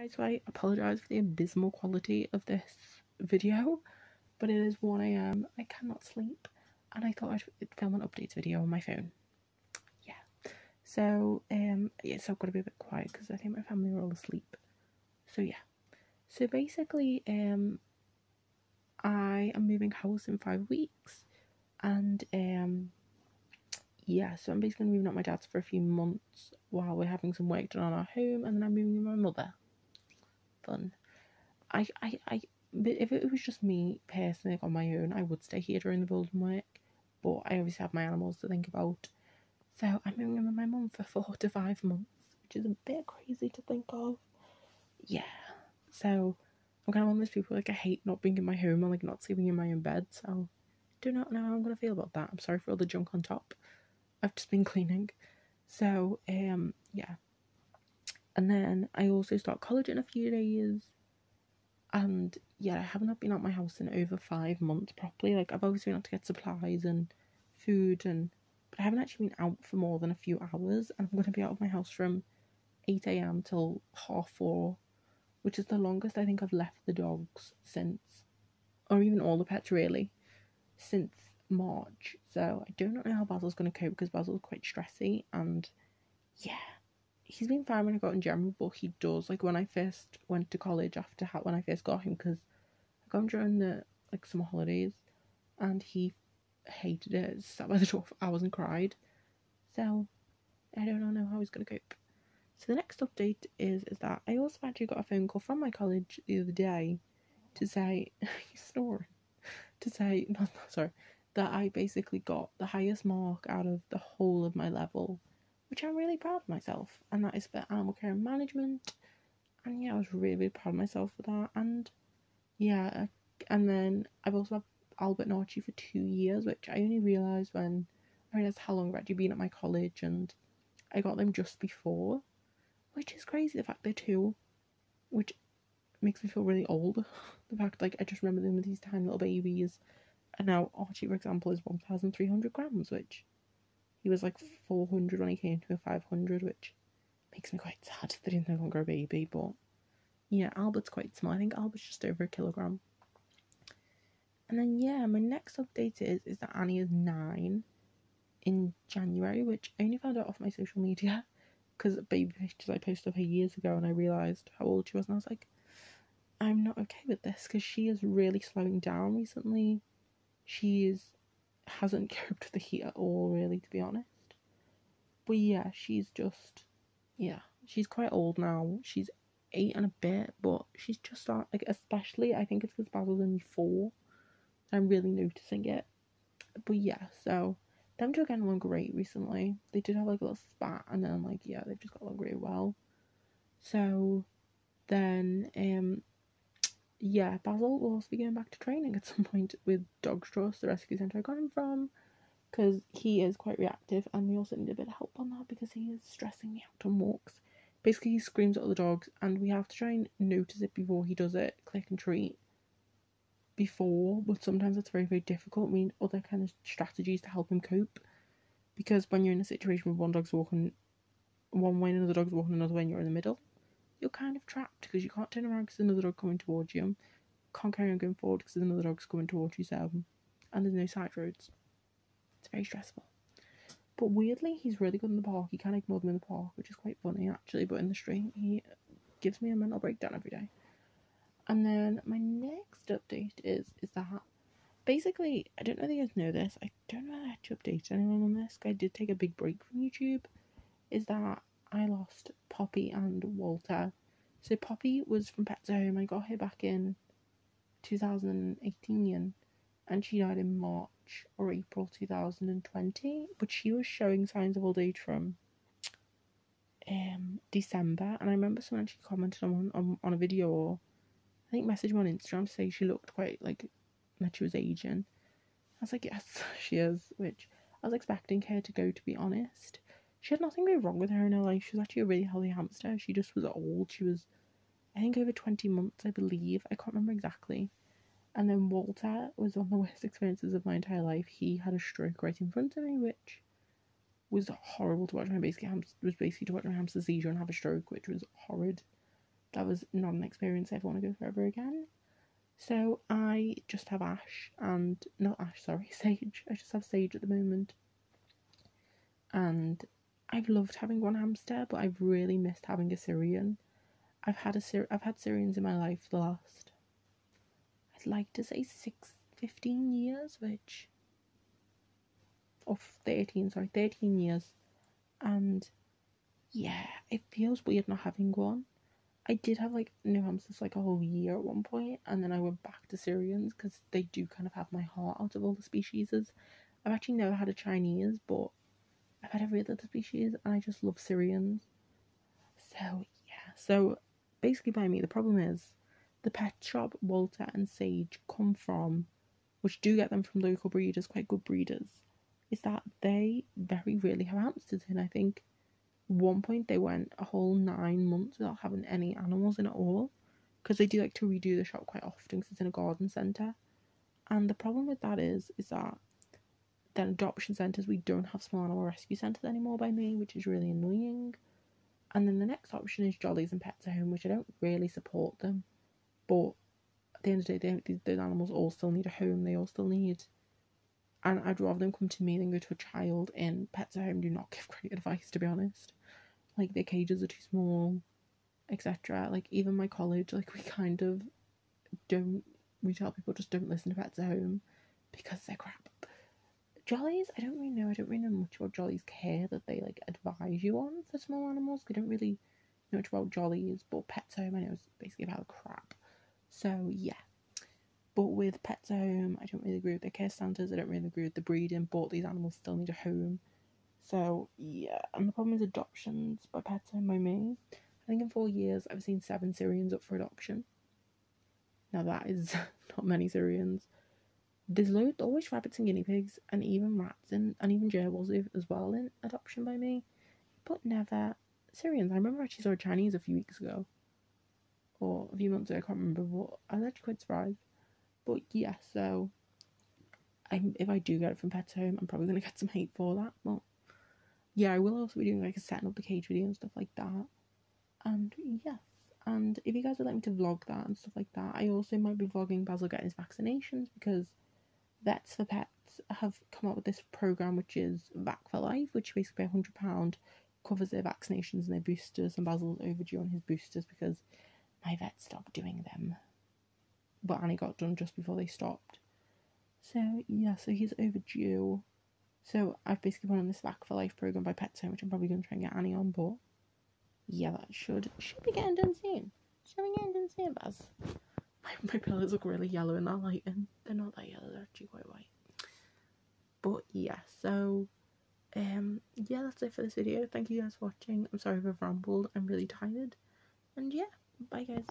guys, so I apologise for the abysmal quality of this video, but it is 1 AM, I cannot sleep, and I thought I'd film an updates video on my phone. Yeah, so so I've got to be a bit quiet because I think my family are all asleep. So yeah, so basically I am moving house in 5 weeks, and yeah, so I'm basically moving out my dad's for a few months while we're having some work done on our home, and then I'm moving with my mother. Fun. But if it was just me personally, like on my own, I would stay here during the building work. But I obviously have my animals to think about. So I'm moving in with my mum for 4 to 5 months, which is a bit crazy to think of. Yeah. So I'm kind of one of those people, like, I hate not being in my home and like not sleeping in my own bed. So I do not know how I'm gonna feel about that. I'm sorry for all the junk on top. I've just been cleaning. So yeah. And then I also start college in a few days. And yeah, I have not been out my house in over 5 months properly. Like, I've always been out to get supplies and food, but I haven't actually been out for more than a few hours. And I'm going to be out of my house from 8 AM till 4:30, which is the longest I think I've left the dogs since, or even all the pets really, since March. So I don't know how Basil's going to cope, because Basil's quite stressy, and yeah, he's been fine when I got in general, but he does, like, when I first went to college after when I first got him, because I got him during the like summer holidays, and he hated it. Sat by the door for hours and cried. So I don't know how he's gonna cope. So the next update is that I also actually got a phone call from my college the other day to say he's snoring, to say sorry, that I basically got the highest mark out of the whole of my level, which I'm really proud of myself, and that is for animal care and management. And yeah, I was really, really proud of myself for that. And yeah, and then I've also had Albert and Archie for 2 years, which I only realised when I realised how long I've actually been at my college, and I got them just before, which is crazy, the fact they're 2, which makes me feel really old. The fact, like, I just remember them with these tiny little babies, and now Archie, for example, is 1,300 grams, which he was like 400 when he came to me, 500, which makes me quite sad that he's no longer a baby. But yeah, Albert's quite small. I think Albert's just over 1 kilogram. And then yeah, my next update is that Annie is 9 in January, which I only found out off my social media, because baby pictures I posted of her years ago, and I realised how old she was, and I was like, I'm not okay with this, because she is really slowing down recently. Hasn't coped with the heat at all, really, to be honest. But yeah, she's quite old now. She's 8 and a bit, but she's just starting, like, especially, I think it's because Basil's only 4. I'm really noticing it. But yeah, so them two are getting along great recently. They did have like a little spat, and then like, yeah, they've just got along really well. So then yeah, Basil will also be going back to training at some point with Dogs Trust, the rescue centre I got him from, because he is quite reactive, and we also need a bit of help on that because he is stressing me out on walks. Basically, he screams at other dogs, and we have to try and notice it before he does it, click and treat before, but sometimes it's very, very difficult. We need other kind of strategies to help him cope, because when you're in a situation where one dog's walking one way and another dog's walking another way and you're in the middle, you're kind of trapped, because you can't turn around because there's another dog coming towards you, can't carry on going forward because there's another dog's coming towards you, and there's no side roads. It's very stressful. But weirdly, he's really good in the park. He can't ignore them in the park, which is quite funny actually, but in the street he gives me a mental breakdown every day. And then my next update is that basically, I don't know if you guys know this, I don't know how to update anyone on this, I did take a big break from YouTube, is that I lost Poppy and Walter. So Poppy was from Pets at Home. I got her back in 2018, and she died in March or April 2020, but she was showing signs of old age from December, and I remember someone actually commented on a video, or I think messaged me on Instagram to say she looked quite like that she was aging. I was like, yes, she is, which I was expecting her to go, to be honest. She had nothing really wrong with her in her life. She was actually a really healthy hamster. She just was old. She was, I think, over 20 months, I believe. I can't remember exactly. And then Walter was one of the worst experiences of my entire life. He had a stroke right in front of me, which was horrible to watch. Was basically to watch my hamster seizure and have a stroke, which was horrid. that was not an experience I ever want to go for ever again. So I just have Ash and, not Ash, sorry, Sage. I just have Sage at the moment. And I've loved having one hamster, but I've really missed having a Syrian. I've had Syrians in my life for the last, I'd like to say 15 years, which, or 13 years. And yeah, it feels weird not having one. I did have like new hamsters like a whole year at one point, and then I went back to Syrians because they do kind of have my heart out of all the species. I've actually never had a Chinese, but I've had every other species, and I just love Syrians. So yeah, so basically by me, the problem is the pet shop Walter and Sage come from, which do get them from local breeders, quite good breeders, is that they very rarely have hamsters in. I think one point they went a whole 9 months without having any animals in at all, because they do like to redo the shop quite often because it's in a garden centre. And the problem with that is that then adoption centres, we don't have small animal rescue centres anymore by me, which is really annoying. And then the next option is Jollies and Pets at Home, which I don't really support them, but at the end of the day, those animals all still need a home. They all still need, and I'd rather them come to me than go to a child. In Pets at Home do not give great advice, to be honest. Like, their cages are too small, etc. Like, even my college, like, we kind of don't, we tell people just don't listen to Pets at Home because they're crap. Jollies, I don't really know much about Jollies' care that they like advise you on for small animals. They don't really know much about Jollies, but Pets Home I know is basically about crap. So yeah. But with Pets Home, I don't really agree with their care standards. I don't really agree with the breeding, but these animals still need a home. So yeah, and the problem is adoptions by Pets Home by me. I think in 4 years I've seen 7 Syrians up for adoption. Now that is not many Syrians. There's always rabbits and guinea pigs, and even rats and even gerbils as well in adoption by me, but never Syrians. I remember I actually saw a Chinese a few weeks ago, or a few months ago, I can't remember, but I was actually quite surprised. But yeah, so if I do get it from Pets Home, I'm probably going to get some hate for that, but yeah, I will also be doing like a setting up the cage video and stuff like that. And yes, and if you guys would like me to vlog that and stuff like that, I also might be vlogging Basil getting his vaccinations, because Vets for Pets have come up with this program which is Vac for Life, which basically £100 covers their vaccinations and their boosters, and Basil's overdue on his boosters because my vet stopped doing them, but Annie got done just before they stopped. So yeah, so he's overdue. So I've basically put on this Vac for Life program by Pets Home, which I'm probably going to try and get Annie on, but yeah, that should be getting done soon. Should be getting done soon, Baz. My pillows look really yellow in that lighting. They're not that yellow, they're actually quite white. But yeah, so yeah, that's it for this video. Thank you guys for watching. I'm sorry if I've rambled. I'm really tired. And yeah, bye guys.